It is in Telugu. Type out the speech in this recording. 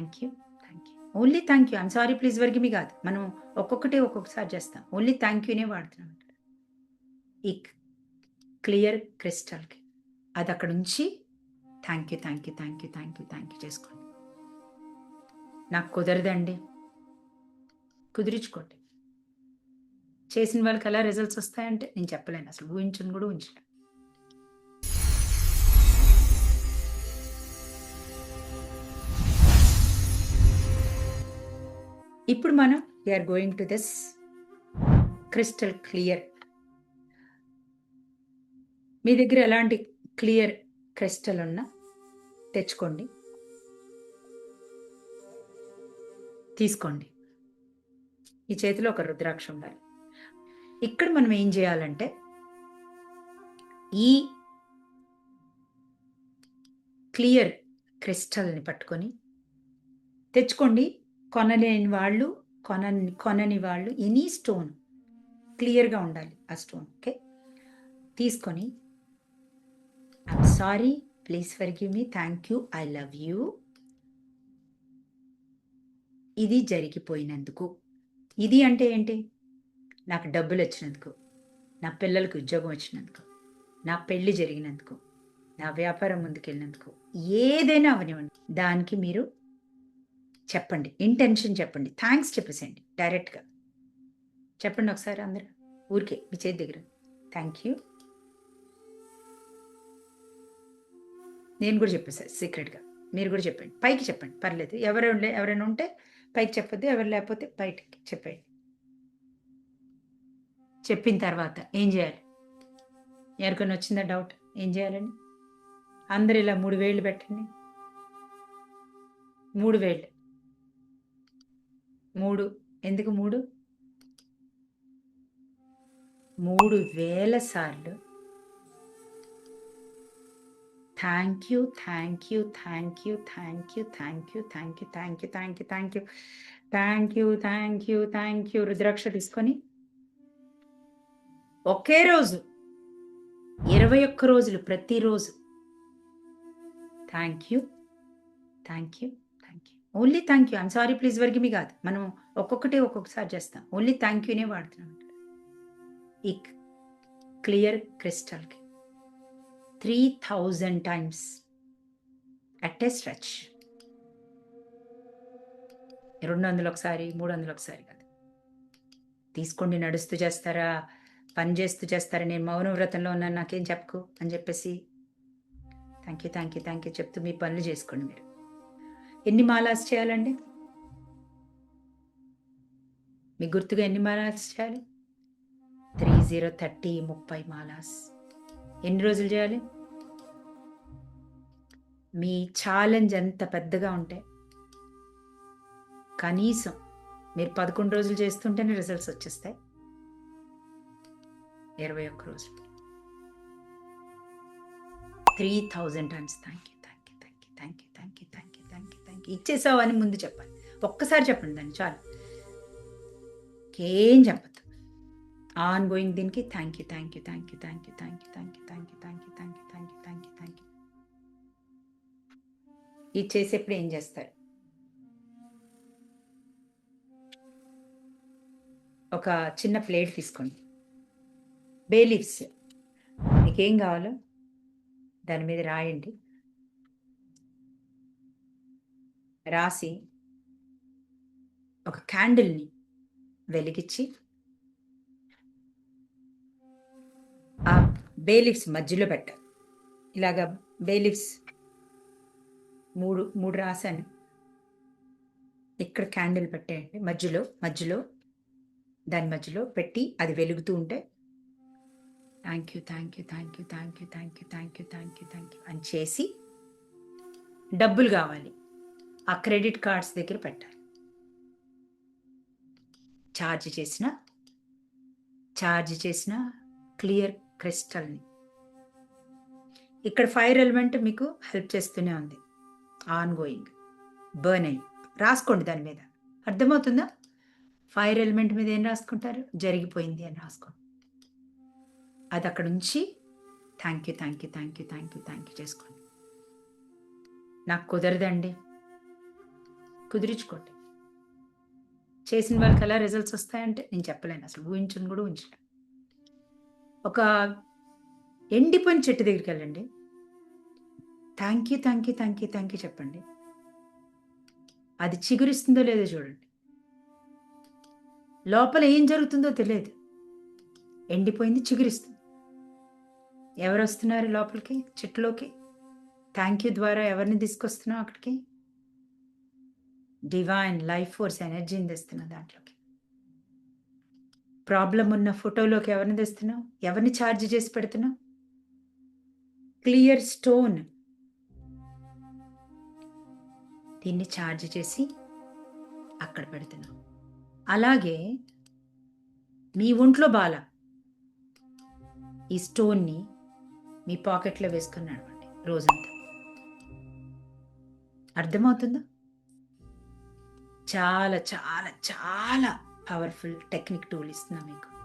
Thank you. Thank you. Only thank you. I'm sorry please forgive me కాదు. మనం ఒక్కొక్కసారి చేస్తాం. ఓన్లీ థ్యాంక్ యూనే వాడుతున్నాం. ఈ క్లియర్ క్రిస్టల్‌కి. అదక్కడుంచి thank you, thank you, thank you, thank you, thank you చేసుకోండి. నాకు కుదరదండి. కుదిరించుకోండి. చేసిన వాళ్ళకి ఎలా రిజల్ట్స్ వస్తాయంటే నేను చెప్పలేను. అసలు ఊహించను కూడా ఊహించలేను. ఇప్పుడు మనం we are going to this crystal clear. మీ దగ్గర ఎలాంటి క్లియర్ క్రిస్టల్ ఉన్నా తెచ్చుకోండి, తీసుకోండి. ఈ చేతిలో ఒక రుద్రాక్ష ఉండాలి. ఇక్కడ మనం ఏం చేయాలంటే ఈ క్లియర్ క్రిస్టల్ని పట్టుకొని తెచ్చుకోండి. కొనలేని వాళ్ళు, కొనని వాళ్ళు ఎనీ స్టోన్ క్లియర్గా ఉండాలి ఆ స్టోన్. ఓకే, తీసుకొని I'm sorry, please forgive me, thank you, I love you, ఇది జరిగిపోయినందుకు. ఇది అంటే ఏంటి? నాకు డబ్బులు వచ్చినందుకు, నా పిల్లలకు ఉద్యోగం వచ్చినందుకు, నా పెళ్లి జరిగినందుకు, నా వ్యాపారం ముందుకెళ్ళినందుకు, ఏదైనా అవనివ్వండి, దానికి మీరు చెప్పండి, ఇంటెన్షన్ చెప్పండి, థ్యాంక్స్ చెప్పేసేయండి డైరెక్ట్గా. చెప్పండి ఒకసారి అందరూ ఊరికే మీ చేతి దగ్గర. Thank you. నేను కూడా చెప్పేసాను సీక్రెట్గా, మీరు కూడా చెప్పండి, పైకి చెప్పండి, పర్లేదు. ఎవరైనా ఉంటే పైకి చెప్పొద్దు, ఎవరు లేకపోతే బయటికి చెప్పండి. చెప్పిన తర్వాత ఏం చేయాలి? ఎవరికైనా వచ్చిందా డౌట్ ఏం చేయాలని? అందరు ఇలా 3 వేళ్ళు పెట్టండి. 3 వేళ్ళు. 3 ఎందుకు 3? 3,000 సార్లు thank you, thank you, thank you, thank you, thank you, thank you, thank you, thank you, thank you, thank you, thank you, thank you. రుద్రాక్ష తీసుకొని ఒకే రోజు 21 రోజులు ప్రతిరోజు thank you, thank you, thank you, only thank you. I'm sorry please forgive me కాదు. మనం ఒక్కొక్కసారి చేస్తాం. ఓన్లీ థ్యాంక్ యూనే వాడుతున్నాం. ఈ క్లియర్ క్రిస్టల్కి 3000 టైమ్స్ అట్ ఏ స్ట్రెచ్. 200 ఒకసారి, 300 ఒకసారి కాదు. తీసుకోండి. నడుస్తూ చేస్తారా, పని చేస్తూ చేస్తారా, నేను మౌన వ్రతంలో ఉన్నాను నాకేం చెప్పకు అని చెప్పేసి thank you, thank you, thank you చెప్తూ మీ పనులు చేసుకోండి. మీరు ఎన్ని మాలాస్ చేయాలండి? మీ గుర్తుగా ఎన్ని మాలాస్ చేయాలి? 30 మాలాస్. ఎన్ని రోజులు చేయాలి? మీ ఛాలెంజ్ ఎంత పెద్దగా ఉంటే కనీసం మీరు 11 రోజులు చేస్తుంటేనే రిజల్ట్స్ వచ్చేస్తాయి. 21 రోజులు 3000 times thank you, thank you, thank you, thank you, thank you, thank you, thank you, thank you. ఇచ్చేసావు అని ముందు చెప్పాలి. ఒక్కసారి చెప్పండి దాన్ని చాలు, ఏం చెప్పద్దు. ఆన్ గోయింగ్ దీనికి thank you, thank you, thank you, thank you, thank you, thank you, thank you, thank you, thank you, thank you, thank you, thank you. ఇది చేసేప్పుడు ఏం చేస్తారు? ఒక చిన్న ప్లేట్ తీసుకోండి. బే లీవ్స్ మీకేం కావాలో దాని మీద రాయండి. రాసి ఒక క్యాండిల్ని వెలిగించి ఆ బే లీవ్స్ మధ్యలో పెట్టాలి. ఇలాగా బే లీవ్స్ 3 రాశాను. ఇక్కడ క్యాండిల్ పెట్టేయండి. మధ్యలో దాని మధ్యలో పెట్టి అది వెలుగుతూ ఉంటే thank you, thank you, thank you, thank you, thank you, thank you, thank you, thank you అని చేసి డబ్బులు కావాలి ఆ క్రెడిట్ కార్డ్స్ దగ్గర పెట్టాలి. ఛార్జ్ చేసిన క్లియర్ క్రిస్టల్ని ఇక్కడ ఫైర్ ఎలిమెంట్ మీకు హెల్ప్ చేస్తూనే ఉంది. ఆన్ గోయింగ్ బర్న్ అయ్యి రాసుకోండి దాని మీద. అర్థమవుతుందా? ఫైర్ ఎలిమెంట్ మీద ఏం రాసుకుంటారు? జరిగిపోయింది అని రాసుకోండి. అది అక్కడ నుంచి thank you, thank you, thank you, thank you, thank you చేసుకోండి. నాకు కుదరదండి, కుదిరించుకోండి. చేసిన వాళ్ళకి ఎలా రిజల్ట్స్ వస్తాయంటే నేను చెప్పలేను. అసలు ఊహించను కూడా ఊహించలేను. ఒక ఎండిపోయిన చెట్టు దగ్గరికెళ్ళండి. Thank you, thank you, thank you, thank you చెప్పండి. అది చిగురిస్తుందో లేదో చూడండి. లోపల ఏం జరుగుతుందో తెలియదు. ఎండిపోయింది చిగురిస్తుంది. ఎవరొస్తున్నారు లోపలికి చెట్టులోకి? థాంక్ యూ ద్వారా ఎవరిని తీసుకొస్తున్నావు అక్కడికి? డివైన్ లైఫ్ ఫోర్స్ ఎనర్జీని తెస్తున్నావు దాంట్లోకి. ప్రాబ్లమ్ ఉన్న ఫోటోలోకి ఎవరిని తెస్తున్నావు? ఎవరిని ఛార్జ్ చేసి పెడుతున్నావు? Clear stone. దీన్ని ఛార్జ్ చేసి అక్కడ పెడుతున్నావు. అలాగే మీ ఒంట్లో బాల ఈ స్టోన్‌ని మీ పాకెట్‌లో వేసుకొని నడవండి రోజంతా. అర్థమవుతుందా? చాలా చాలా చాలా పవర్‌ఫుల్ టెక్నిక్ టూల్ ఇస్తున్నా మీకు.